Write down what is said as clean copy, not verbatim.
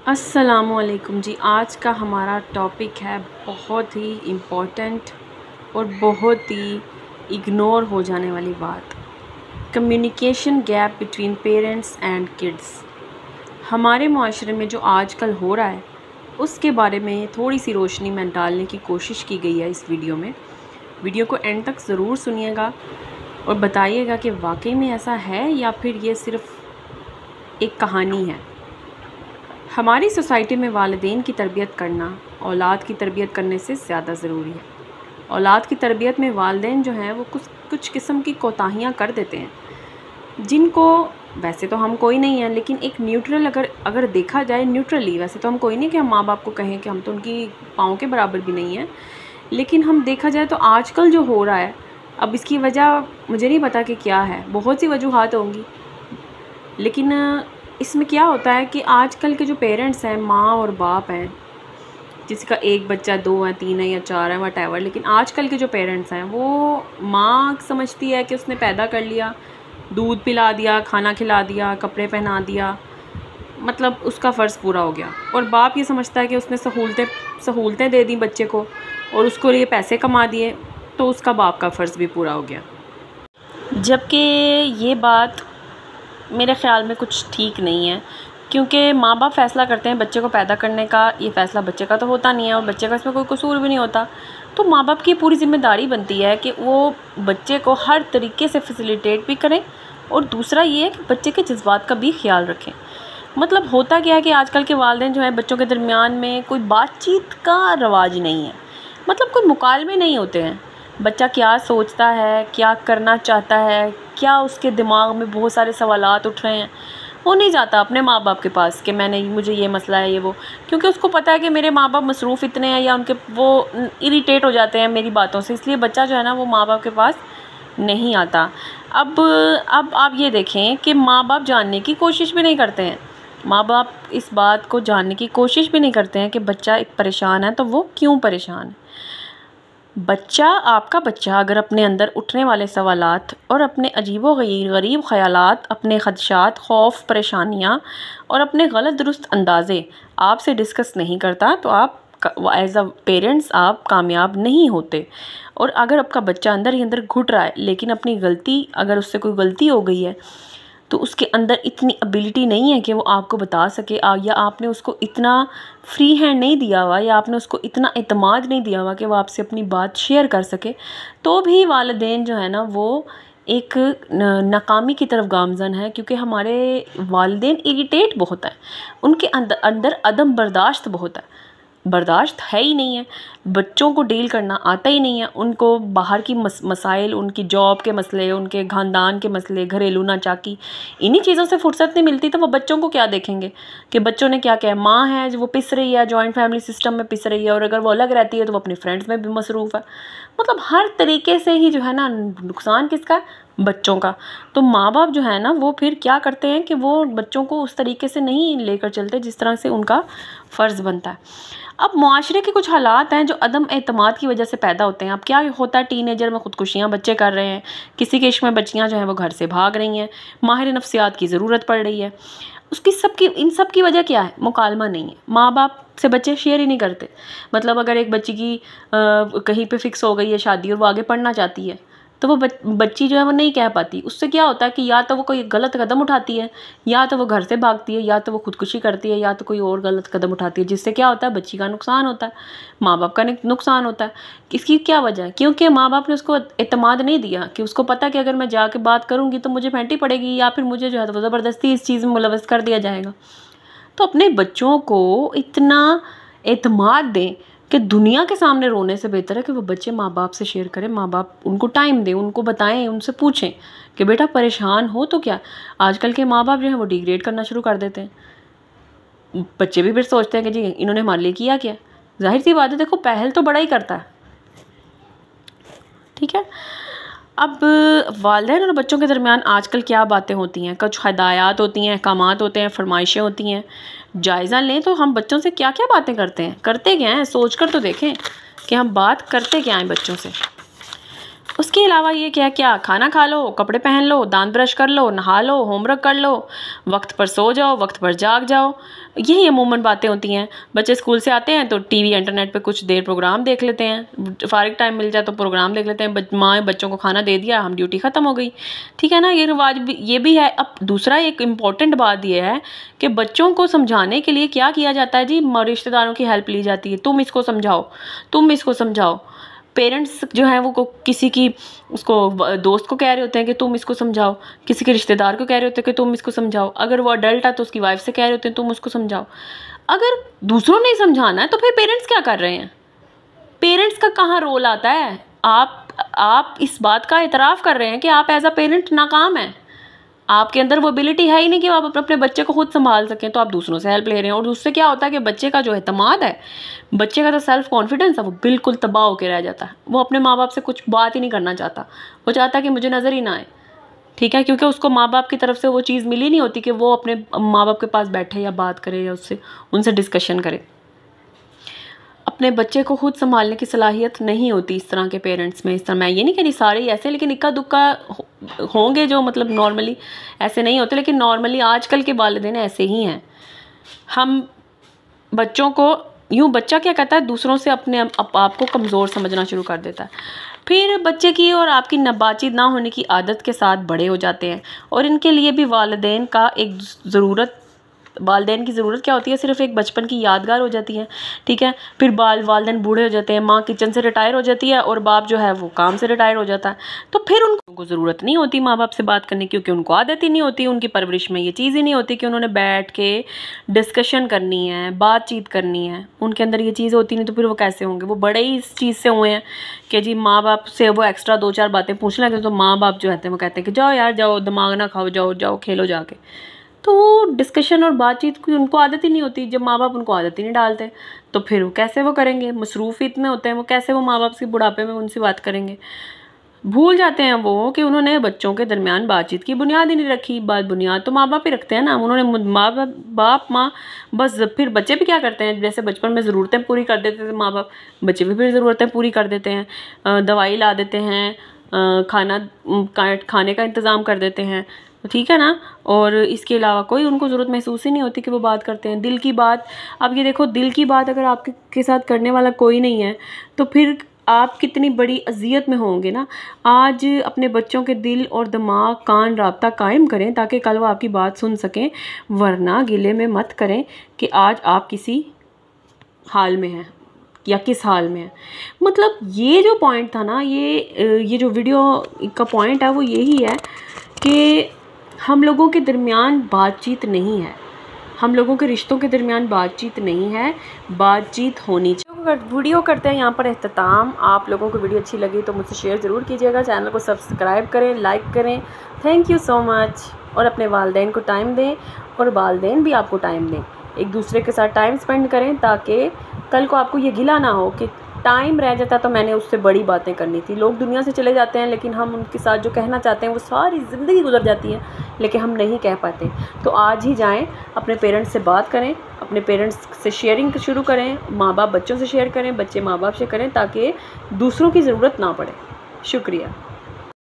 अस्सलामुअलैकुम जी। आज का हमारा टॉपिक है बहुत ही इम्पोर्टेंट और बहुत ही इग्नोर हो जाने वाली बात, communication gap between parents and kids. हमारे माशरे में जो आजकल हो रहा है उसके बारे में थोड़ी सी रोशनी में डालने की कोशिश की गई है इस वीडियो में। वीडियो को एंड तक ज़रूर सुनिएगा और बताइएगा कि वाकई में ऐसा है या फिर ये सिर्फ़ एक कहानी है। हमारी सोसाइटी में वालिदैन की तरबियत करना औलाद की तरबियत करने से ज़्यादा ज़रूरी है। औलाद की तरबियत में वालिदैन जो हैं वो कुछ किस्म की कोताहियाँ कर देते हैं, जिनको वैसे तो हम कोई नहीं है, लेकिन एक न्यूट्रल अगर देखा जाए न्यूट्रली, वैसे तो हम कोई नहीं कि हम माँ बाप को कहें कि हम तो उनकी पाँव के बराबर भी नहीं हैं, लेकिन हम देखा जाए तो आजकल जो हो रहा है, अब इसकी वजह मुझे नहीं पता कि क्या है, बहुत सी वजूहात होंगी, लेकिन इसमें क्या होता है कि आजकल के जो पेरेंट्स हैं, माँ और बाप हैं, जिसका एक बच्चा, 2 है, 3 है या 4 है, व्हाटएवर, लेकिन आजकल के जो पेरेंट्स हैं वो माँ समझती है कि उसने पैदा कर लिया, दूध पिला दिया, खाना खिला दिया, कपड़े पहना दिया, मतलब उसका फ़र्ज़ पूरा हो गया। और बाप ये समझता है कि उसने सहूलतें दे दी बच्चे को और उसको लिए पैसे कमा दिए, तो उसका बाप का फ़र्ज़ भी पूरा हो गया। जबकि ये बात मेरे ख़्याल में कुछ ठीक नहीं है, क्योंकि माँ बाप फ़ैसला करते हैं बच्चे को पैदा करने का, ये फ़ैसला बच्चे का तो होता नहीं है और बच्चे का इसमें कोई कसूर भी नहीं होता। तो माँ बाप की पूरी ज़िम्मेदारी बनती है कि वो बच्चे को हर तरीके से फैसिलिटेट भी करें और दूसरा ये है कि बच्चे के जज्बात का भी ख्याल रखें। मतलब होता क्या है कि आजकल के वालिदैन जो है बच्चों के दरमियान में कोई बातचीत का रवाज नहीं है, मतलब कोई मुकालमे नहीं होते हैं। बच्चा क्या सोचता है, क्या करना चाहता है, क्या उसके दिमाग में बहुत सारे सवालात उठ रहे हैं, वो नहीं जाता अपने माँ बाप के पास कि मुझे ये मसला है, ये वो, क्योंकि उसको पता है कि मेरे माँ बाप मसरूफ़ इतने हैं या उनके वो इरिटेट हो जाते हैं मेरी बातों से, इसलिए बच्चा जो है ना वो माँ बाप के पास नहीं आता। अब आप ये देखें कि माँ बाप जानने की कोशिश भी नहीं करते हैं, माँ बाप इस बात को जानने की कोशिश भी नहीं करते हैं कि बच्चा एक परेशान है तो वो क्यों परेशान है। आपका बच्चा अगर अपने अंदर उठने वाले सवालात और अपने अजीबो-गरीब ख़यालात, अपने ख़दशात, खौफ, परेशानियाँ और अपने गलत दुरुस्त अंदाज़े आपसे डिस्कस नहीं करता, तो आप एज़ अ पेरेंट्स आप कामयाब नहीं होते। और अगर आपका बच्चा अंदर ही अंदर घुट रहा है, लेकिन अपनी गलती, अगर उससे कोई गलती हो गई है तो उसके अंदर इतनी एबिलिटी नहीं है कि वो आपको बता सके, या आपने उसको इतना फ्री हैंड नहीं दिया हुआ, या आपने उसको इतना एतमाद नहीं दिया हुआ कि वो आपसे अपनी बात शेयर कर सके, तो भी वालिदैन जो है ना वो एक नाकामी की तरफ गामज़न है। क्योंकि हमारे वालिदैन इरिटेट बहुत है, उनके अंदर अदम बर्दाश्त बहुत है, बर्दाश्त है ही नहीं है, बच्चों को डील करना आता ही नहीं है उनको। बाहर की मसाइल, उनकी जॉब के मसले, उनके ख़ानदान के मसले, घरेलू नाचाकी, इन्हीं चीज़ों से फुर्सत नहीं मिलती, तो वो बच्चों को क्या देखेंगे कि बच्चों ने क्या क्या। माँ है जो वो पिस रही है, जॉइंट फैमिली सिस्टम में पिस रही है, और अगर वो अलग रहती है तो वो अपने फ्रेंड्स में भी मसरूफ़ है। मतलब हर तरीके से ही जो है ना नुकसान किसका, बच्चों का। तो माँ बाप जो है ना वो फिर क्या करते हैं कि वो बच्चों को उस तरीके से नहीं लेकर चलते जिस तरह से उनका फ़र्ज़ बनता है। अब मुआशरे के कुछ हालात हैं जो अदम एतमाद की वजह से पैदा होते हैं। अब क्या होता है, टीनेजर में ख़ुदकुशियाँ बच्चे कर रहे हैं, किसी के इश्क में बच्चियाँ जो हैं वो घर से भाग रही हैं, माहिर नफ्सियात की ज़रूरत पड़ रही है। इन सब की वजह क्या है, मुकालमा नहीं है, माँ बाप से बच्चे शेयर ही नहीं करते। मतलब अगर एक बच्ची की कहीं पे फ़िक्स हो गई है शादी और वो आगे पढ़ना चाहती है, तो वो बच्ची जो है वो नहीं कह पाती। उससे क्या होता है कि या तो वो कोई गलत कदम उठाती है, या तो वो घर से भागती है, या तो वो खुदकुशी करती है, या तो कोई और गलत कदम उठाती है, जिससे क्या होता है, बच्ची का नुकसान होता है, माँ बाप का नुकसान होता है। इसकी क्या वजह है, क्योंकि माँ बाप ने उसको एतमाद नहीं दिया, कि उसको पता कि अगर मैं जाके बात करूँगी तो मुझे फेंटी पड़ेगी, या फिर मुझे जो है वो ज़बरदस्ती इस चीज़ में मुलव्वस कर दिया जाएगा। तो अपने बच्चों को इतना एतमाद दें कि दुनिया के सामने रोने से बेहतर है कि वो बच्चे माँ बाप से शेयर करें, माँ बाप उनको टाइम दें, उनको बताएं, उनसे पूछें कि बेटा परेशान हो तो क्या। आजकल के माँ बाप जो है वो डिग्रेड करना शुरू कर देते हैं। बच्चे भी फिर सोचते हैं कि जी इन्होंने हमारे लिए किया क्या। जाहिर सी बात है, देखो पहल तो बड़ा ही करता है, ठीक है। अब वालिदैन और बच्चों के दरमियान आजकल क्या बातें होती हैं, कुछ हदायत होती हैं, अहकामात होते हैं, फरमाइशें होती हैं। जायज़ा लें तो हम बच्चों से क्या क्या बातें करते हैं, करते क्या हैं, सोच कर तो देखें कि हम बात करते क्या हैं बच्चों से। उसके अलावा ये क्या खाना खा लो, कपड़े पहन लो, दांत ब्रश कर लो, नहा लो, होमवर्क कर लो, वक्त पर सो जाओ, वक्त पर जाग जाओ, यही अमूमन बातें होती हैं। बच्चे स्कूल से आते हैं तो टीवी इंटरनेट पे कुछ देर प्रोग्राम देख लेते हैं, फारिग टाइम मिल जाए तो प्रोग्राम देख लेते हैं। माँ बच्चों को खाना दे दिया, हम ड्यूटी ख़त्म हो गई, ठीक है ना। ये रिवाज भी, ये भी है। अब दूसरा एक इम्पॉर्टेंट बात ये है कि बच्चों को समझाने के लिए क्या किया जाता है जी, रिश्तेदारों की हेल्प ली जाती है, तुम इसको समझाओ, तुम इसको समझाओ। पेरेंट्स जो हैं वो किसी की उसको दोस्त को कह रहे होते हैं कि तुम इसको समझाओ, किसी के रिश्तेदार को कह रहे होते हैं कि तुम इसको समझाओ, अगर वो अडल्ट है तो उसकी वाइफ से कह रहे होते हैं तुम उसको समझाओ। अगर दूसरों ने समझाना है तो फिर पेरेंट्स क्या कर रहे हैं? पेरेंट्स का कहाँ रोल आता है? आप इस बात का इतराफ़ कर रहे हैं कि आप एज अ पेरेंट नाकाम हैं, आपके अंदर वो एबिलिटी है ही नहीं कि आप अपने बच्चे को खुद संभाल सकें, तो आप दूसरों से हेल्प ले रहे हैं। और उससे क्या होता है कि बच्चे का जो एतमाद है, बच्चे का जो सेल्फ कॉन्फिडेंस है, वो बिल्कुल तबाह होकर रह जाता है। वो अपने माँ बाप से कुछ बात ही नहीं करना चाहता, वो चाहता है कि मुझे नज़र ही ना आए, ठीक है, क्योंकि उसको माँ बाप की तरफ से वो चीज़ मिली नहीं होती कि वो अपने माँ बाप के पास बैठे या बात करे या उनसे डिस्कशन करे। अपने बच्चे को खुद संभालने की सलाहियत नहीं होती इस तरह के पेरेंट्स में। इस तरह, मैं ये नहीं कह रही सारे ही ऐसे, लेकिन इक्का दुक्का होंगे जो मतलब नॉर्मली ऐसे नहीं होते, लेकिन नॉर्मली आजकल के वालिदैन ऐसे ही हैं। हम बच्चों को यूँ, बच्चा क्या कहता है, दूसरों से अपने आप को कमज़ोर समझना शुरू कर देता है। फिर बच्चे की और आपकी बातचीत ना होने की आदत के साथ बड़े हो जाते हैं, और इनके लिए भी वालिदैन की ज़रूरत क्या होती है, सिर्फ एक बचपन की यादगार हो जाती है, ठीक है। फिर वालिदैन बूढ़े हो जाते हैं, माँ किचन से रिटायर हो जाती है और बाप जो है वो काम से रिटायर हो जाता है, तो फिर उनको ज़रूरत नहीं होती माँ बाप से बात करने की, क्योंकि उनको आदत ही नहीं होती, उनकी परवरिश में ये चीज़ ही नहीं होती कि उन्होंने बैठ के डिस्कशन करनी है, बातचीत करनी है। उनके अंदर ये चीज़ होती नहीं, तो फिर वो कैसे होंगे? वो बड़े ही इस चीज़ से हुए हैं कि जी माँ बाप से वो एक्स्ट्रा 2-4 बातें पूछने लगे तो माँ बाप जो रहते हैं वो कहते हैं कि जाओ यार जाओ, दिमाग ना खाओ, जाओ जाओ खेलो जाके। तो डिस्कशन और बातचीत की उनको आदत ही नहीं होती। जब माँ बाप उनको आदत ही नहीं डालते तो फिर कैसे वो करेंगे? मसरूफ़ इतने होते हैं वो, कैसे वो माँ बाप से बुढ़ापे में उनसे बात करेंगे? भूल जाते हैं वो कि उन्होंने बच्चों के दरमियान बातचीत की बुनियाद ही नहीं रखी। बुनियाद तो माँ बाप ही रखते हैं ना, उन्होंने माँ बस। फिर बच्चे भी क्या करते हैं, जैसे बचपन में ज़रूरतें पूरी कर देते थे माँ बाप, बच्चे भी फिर ज़रूरतें पूरी कर देते हैं, दवाई ला देते हैं, खाने का इंतज़ाम कर देते हैं, ठीक है ना। और इसके अलावा कोई उनको ज़रूरत महसूस ही नहीं होती कि वो बात करते हैं दिल की बात। अब ये देखो, दिल की बात अगर आपके साथ करने वाला कोई नहीं है तो फिर आप कितनी बड़ी अजियत में होंगे ना। आज अपने बच्चों के दिल और दिमाग कान राब्ता कायम करें ताकि कल वो आपकी बात सुन सकें, वरना गिले में मत करें कि आज आप किसी हाल में हैं या किस हाल में है। मतलब ये जो पॉइंट था ना, ये जो वीडियो का पॉइंट है वो यही है कि हम लोगों के दरमियान बातचीत नहीं है, हम लोगों के रिश्तों के दरमियान बातचीत नहीं है, बातचीत होनी चाहिए। वीडियो करते हैं यहाँ पर अख्ताम। आप लोगों को वीडियो अच्छी लगी तो मुझसे शेयर ज़रूर कीजिएगा, चैनल को सब्सक्राइब करें, लाइक करें। Thank you so much. और अपने वालिदैन को टाइम दें और वालिदैन भी आपको टाइम दें, एक दूसरे के साथ टाइम स्पेंड करें ताकि कल को आपको ये गिला ना हो कि टाइम रह जाता तो मैंने उससे बड़ी बातें करनी थी। लोग दुनिया से चले जाते हैं लेकिन हम उनके साथ जो कहना चाहते हैं वो सारी ज़िंदगी गुजर जाती है लेकिन हम नहीं कह पाते। तो आज ही जाएं, अपने पेरेंट्स से बात करें, अपने पेरेंट्स से शेयरिंग शुरू करें, माँ बाप बच्चों से शेयर करें, बच्चे माँ बाप से करें ताकि दूसरों की ज़रूरत ना पड़े। शुक्रिया।